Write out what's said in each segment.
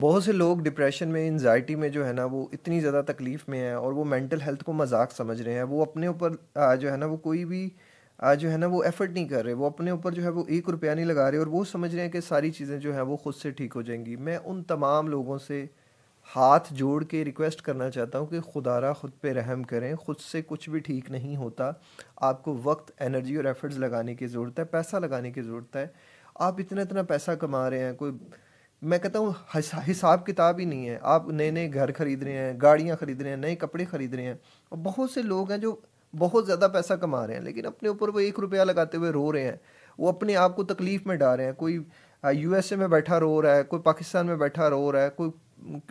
बहुत से लोग डिप्रेशन में, एंजाइटी में जो है ना वो इतनी ज़्यादा तकलीफ़ में हैं और वो मेंटल हेल्थ को मजाक समझ रहे हैं। वो अपने ऊपर जो है ना वो कोई भी जो है ना वो एफर्ट नहीं कर रहे। वो अपने ऊपर जो है वो 1 रुपया नहीं लगा रहे और वो समझ रहे हैं कि सारी चीज़ें जो है वो खुद से ठीक हो जाएंगी। मैं उन तमाम लोगों से हाथ जोड़ के रिक्वेस्ट करना चाहता हूँ कि खुदारा खुद पे रहम करें। खुद से कुछ भी ठीक नहीं होता। आपको वक्त, एनर्जी और एफर्ट्स लगाने की ज़रूरत है, पैसा लगाने की ज़रूरत है। आप इतना इतना पैसा कमा रहे हैं, कोई मैं कहता हूँ हिसाब किताब ही नहीं है। आप नए नए घर खरीद रहे हैं, गाड़ियाँ खरीद रहे हैं, नए कपड़े खरीद रहे हैं और बहुत से लोग हैं जो बहुत ज़्यादा पैसा कमा रहे हैं लेकिन अपने ऊपर वो 1 रुपया लगाते हुए रो रहे हैं। वो अपने आप को तकलीफ़ में डाल रहे हैं। कोई यूएसए में बैठा रो रहा है, कोई पाकिस्तान में बैठा रो रहा है, कोई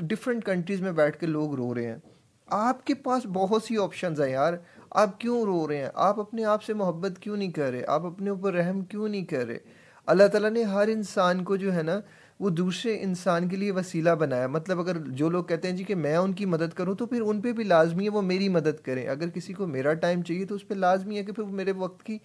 डिफरेंट कंट्रीज़ में बैठ के लोग रो रहे हैं। आपके पास बहुत सी ऑप्शंस हैं यार। आप क्यों रो रहे हैं? आप अपने आप से मोहब्बत क्यों नहीं कर रहे? आप अपने ऊपर रहम क्यों नहीं कर रहे? अल्लाह ताला ने हर इंसान को जो है ना वो दूसरे इंसान के लिए वसीला बनाया। मतलब अगर जो लोग कहते हैं जी कि मैं उनकी मदद करूं तो फिर उन पे भी लाजमी है वो मेरी मदद करें। अगर किसी को मेरा टाइम चाहिए तो उस पर लाजमी है कि फिर वो मेरे वक्त की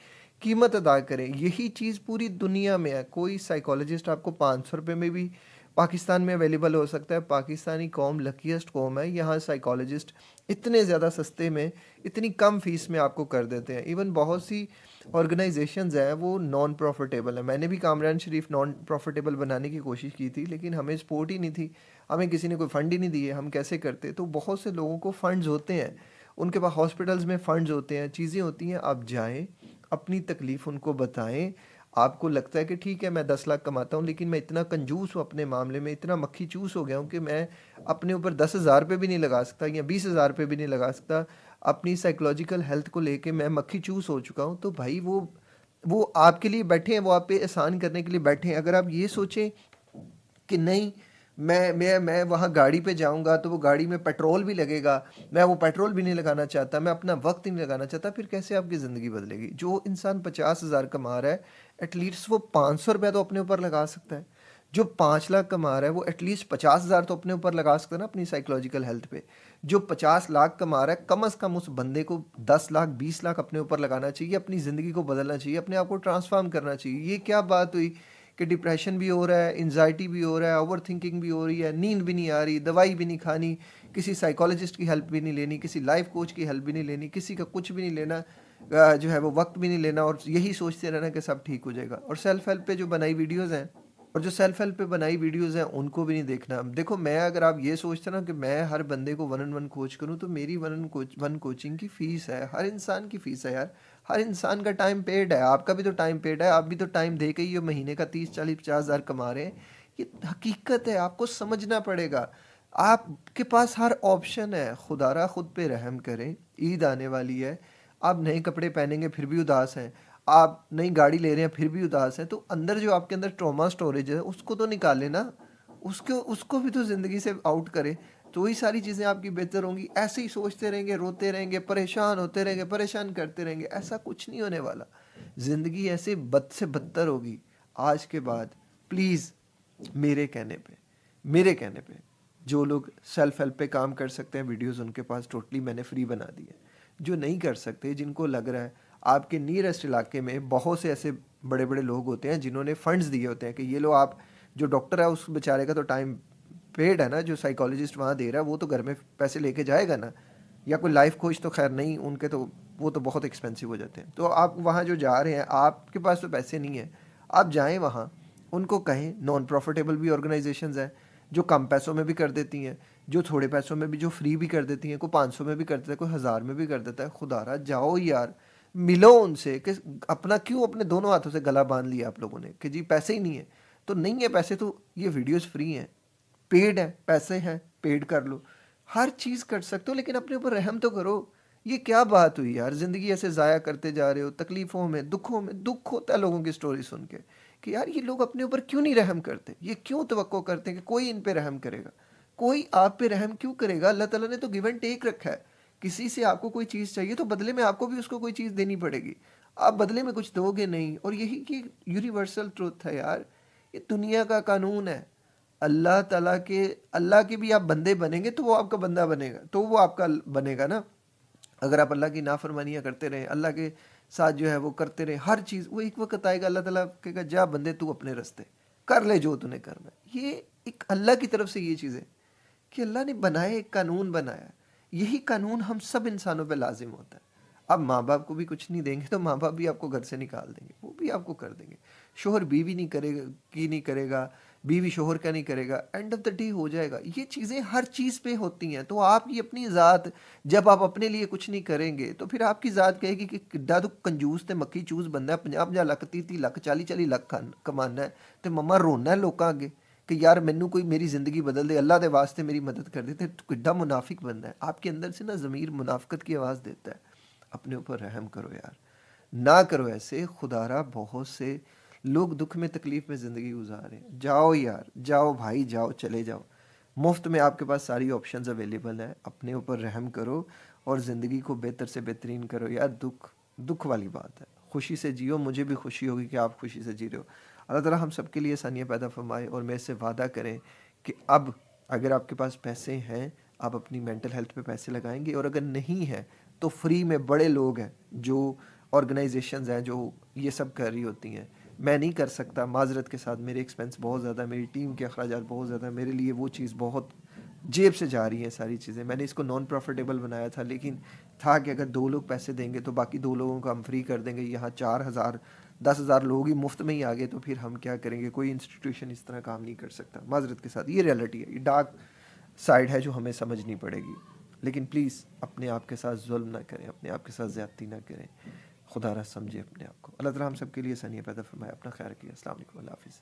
कीमत अदा करें। यही चीज़ पूरी दुनिया में है। कोई साइकोलॉजिस्ट आपको 500 रुपये में भी पाकिस्तान में अवेलेबल हो सकता है। पाकिस्तानी कौम लकीस्ट कौम है। यहाँ साइकोलॉजिस्ट इतने ज़्यादा सस्ते में, इतनी कम फीस में आपको कर देते हैं। इवन बहुत सी ऑर्गेनाइजेशंस हैं वो नॉन प्रॉफिटेबल है। मैंने भी कामरान शरीफ नॉन प्रॉफिटेबल बनाने की कोशिश की थी लेकिन हमें सपोर्ट ही नहीं थी। हमें किसी ने कोई फ़ंड ही नहीं दिए। हम कैसे करते? तो बहुत से लोगों को फ़ंड्स होते हैं, उनके पास हॉस्पिटल्स में फ़ंड्स होते हैं, चीज़ें होती हैं। आप जाएं, अपनी तकलीफ़ उनको बताएं। आपको लगता है कि ठीक है मैं 10 लाख कमाता हूँ लेकिन मैं इतना कंजूस हूँ अपने मामले में, इतना मक्खी चूस हो गया हूँ कि मैं अपने ऊपर 10,000 रुपये भी नहीं लगा सकता या 20,000 रुपये भी नहीं लगा सकता। अपनी साइकोलॉजिकल हेल्थ को लेके मैं मक्खी चूस हो चुका हूँ। तो भाई वो आपके लिए बैठे हैं, वो आप पे एहसान करने के लिए बैठे हैं। अगर आप ये सोचें कि नहीं, मैं वहाँ गाड़ी पे जाऊँगा तो वो गाड़ी में पेट्रोल भी लगेगा, मैं वो पेट्रोल भी नहीं लगाना चाहता, मैं अपना वक्त नहीं लगाना चाहता, फिर कैसे आपकी ज़िंदगी बदलेगी? जो इंसान 50,000 कमा रहा है एटलीस्ट वो 500 रुपया तो अपने ऊपर लगा सकता है। जो 5 लाख कमा रहा है वो एटलीस्ट 50,000 तो अपने ऊपर लगा सकता है ना अपनी साइकोलॉजिकल हेल्थ पे। जो 50 लाख कमा रहा है कम अज़ कम उस बंदे को 10 लाख 20 लाख अपने ऊपर लगाना चाहिए। अपनी ज़िंदगी को बदलना चाहिए, अपने आप को ट्रांसफॉर्म करना चाहिए। ये क्या बात हुई कि डिप्रेशन भी हो रहा है, एंजाइटी भी हो रहा है, ओवर थिंकिंग भी हो रही है, नींद भी नहीं आ रही, दवाई भी नहीं खानी, किसी साइकोलॉजिस्ट की हेल्प भी नहीं लेनी, किसी लाइफ कोच की हेल्प भी नहीं लेनी, किसी का कुछ भी नहीं लेना, जो है वो वक्त भी नहीं लेना और यही सोचते रहना कि सब ठीक हो जाएगा। और सेल्फ हेल्प पे जो बनाई वीडियोज़ हैं और जो सेल्फ हेल्प पे बनाई वीडियोज़ हैं उनको भी नहीं देखना। देखो मैं, अगर आप ये सोचते ना कि मैं हर बंदे को वन ऑन वन कोच करूँ तो मेरी वन कोचिंग की फ़ीस है, हर इंसान की फ़ीस है यार। हर इंसान का टाइम पेड है। आपका भी तो टाइम पेड है। आप भी तो टाइम दे के ही ये महीने का 30, 40, 50 हज़ार कमा रहे हैं। ये हकीकत है, आपको समझना पड़ेगा। आपके पास हर ऑप्शन है। खुदारा खुद पे रहम करें। ईद आने वाली है, आप नए कपड़े पहनेंगे फिर भी उदास हैं, आप नई गाड़ी ले रहे हैं फिर भी उदास हैं। तो अंदर जो आपके अंदर ट्रॉमा स्टोरेज है उसको तो निकालें ना। उसको उसको भी तो ज़िंदगी से आउट करें। तो वही सारी चीज़ें आपकी बेहतर होंगी। ऐसे ही सोचते रहेंगे, रोते रहेंगे, परेशान होते रहेंगे, परेशान करते रहेंगे, ऐसा कुछ नहीं होने वाला। ज़िंदगी ऐसे बद से बदतर होगी आज के बाद। प्लीज़ मेरे कहने पे, मेरे कहने पे जो लोग सेल्फ हेल्प पे काम कर सकते हैं, वीडियोस उनके पास टोटली मैंने फ्री बना दी है। जो नहीं कर सकते, जिनको लग रहा है, आपके नियरेस्ट इलाके में बहुत से ऐसे बड़े बड़े लोग होते हैं जिन्होंने फंड्स दिए होते हैं कि ये लो आप, जो डॉक्टर है उस बेचारे का तो टाइम पेड है ना, जो साइकोलॉजिस्ट वहाँ दे रहा है वो तो घर में पैसे लेके जाएगा ना। या कोई लाइफ कोच तो खैर नहीं, उनके तो वो तो बहुत एक्सपेंसिव हो जाते हैं। तो आप वहाँ जो जा रहे हैं, आपके पास तो पैसे नहीं है, आप जाएं वहाँ, उनको कहें। नॉन प्रॉफिटेबल भी ऑर्गेनाइजेशंस हैं जो कम पैसों में भी कर देती हैं, जो थोड़े पैसों में भी जो फ्री भी कर देती हैं। कोई 500 में भी कर देता है, कोई 1000 में भी कर देता है। खुदारा जाओ यार, मिलो उनसे। कि अपना क्यों अपने दोनों हाथों से गला बांध लिया आप लोगों ने कि जी पैसे ही नहीं है? तो नहीं है पैसे तो ये वीडियोस फ्री हैं, पेड है, पैसे हैं, पेड कर लो। हर चीज़ कर सकते हो लेकिन अपने ऊपर रहम तो करो। ये क्या बात हुई यार? ज़िंदगी ऐसे ज़ाया करते जा रहे हो, तकलीफ़ों में, दुखों में। दुख होता है लोगों की स्टोरी सुन के कि यार ये लोग अपने ऊपर क्यों नहीं रहम करते? ये क्यों तवक्को करते हैं कि कोई इन पे रहम करेगा? कोई आप पे रहम क्यों करेगा? अल्लाह ताला ने तो गिव एंड टेक रखा है। किसी से आपको कोई चीज़ चाहिए तो बदले में आपको भी उसको कोई चीज़ देनी पड़ेगी। आप बदले में कुछ दोगे नहीं। और यही की यूनिवर्सल ट्रुथ है यार। ये दुनिया का कानून है। अल्लाह ताला के, अल्लाह के भी आप बंदे बनेंगे तो वो आपका बंदा बनेगा, तो वो आपका बनेगा ना। अगर आप अल्लाह की नाफरमानियाँ करते रहें, अल्लाह के साथ जो है वो करते रहें हर चीज़, वो एक वक्त आएगा अल्लाह ताला कहेगा जा बंदे तू अपने रास्ते। कर ले जो तूने करना है। ये एक अल्लाह की तरफ से ये चीज़ है कि अल्लाह ने बनाया, एक कानून बनाया, यही कानून हम सब इंसानों पे लाजिम होता है। अब माँ बाप को भी कुछ नहीं देंगे तो माँ बाप भी आपको घर से निकाल देंगे, वो भी आपको कर देंगे। शोहर बीवी नहीं करेगा, की नहीं करेगा, बीवी शोहर का नहीं करेगा, एंड ऑफ द डे हो जाएगा। ये चीज़ें हर चीज़ पे होती हैं। तो आपकी अपनी ज़ात, जब आप अपने लिए कुछ नहीं करेंगे तो फिर आपकी ज़ात कहेगी कि किड्डा तो कंजूस ते मक्खी चूस बंदा है, 50-50 ਲੱਖ 30-30 ਲੱਖ 40-40 ਲੱਖ ਕਮਾਨਾ ਹੈ ਤੇ ਮੰਮਾ ਰੋਣਾ ਹੈ ਲੋਕਾਂ ਅੱਗੇ कि यार मैनू कोई मेरी ज़िंदगी बदल दे, अल्लाह के वास्ते मेरी मदद कर दे। तो किड्डा मुनाफिक बंदा है। आपके अंदर से ना ज़मीर मुनाफिकत की आवाज़ देता है। अपने ऊपर रहम करो यार, ना करो ऐसे। खुदारा बहुत से लोग दुख में तकलीफ़ में ज़िंदगी गुजार रहे हैं। जाओ यार, जाओ भाई, जाओ, चले जाओ। मुफ्त में आपके पास सारी ऑप्शंस अवेलेबल हैं। अपने ऊपर रहम करो और ज़िंदगी को बेहतर से बेहतरीन करो यार। दुख दुख वाली बात है, खुशी से जियो। मुझे भी खुशी होगी कि आप खुशी से जी रहे हो। अल्लाह ताला हम सब के लिए आसानियाँ पैदा फरमाए और मेरे से वादा करें कि अब अगर आपके पास पैसे हैं, आप अपनी मेंटल हेल्थ पे पैसे लगाएंगे, और अगर नहीं है तो फ्री में बड़े लोग हैं जो ऑर्गेनाइजेशंस हैं जो ये सब कर रही होती हैं। मैं नहीं कर सकता, माजरत के साथ, मेरे एक्सपेंस बहुत ज़्यादा है, मेरी टीम के अखराजात बहुत ज़्यादा है, मेरे लिए वो चीज़ बहुत जेब से जा रही है सारी चीज़ें। मैंने इसको नॉन प्रॉफिटेबल बनाया था, लेकिन था कि अगर 2 लोग पैसे देंगे तो बाकी 2 लोगों को हम फ्री कर देंगे। यहाँ 4,000 10,000 लोग ही मुफ्त में ही आ गए तो फिर हम क्या करेंगे। कोई इंस्टीट्यूशन इस तरह काम नहीं कर सकता। माजरत के साथ ये रियलिटी है, ये डार्क साइड है जो हमें समझनी पड़ेगी। लेकिन प्लीज़ अपने आप के साथ जुल्म ना करें, अपने आप के साथ ज़्यादती ना करें। खुदा रहा समझे अपने आप को। अल्लाह ताला हम सब के लिए आसानियाँ पैदा फरमाए। अपना ख्याल रखिए। अस्सलाम वालेकुम, अल्लाह हाफ़िज़।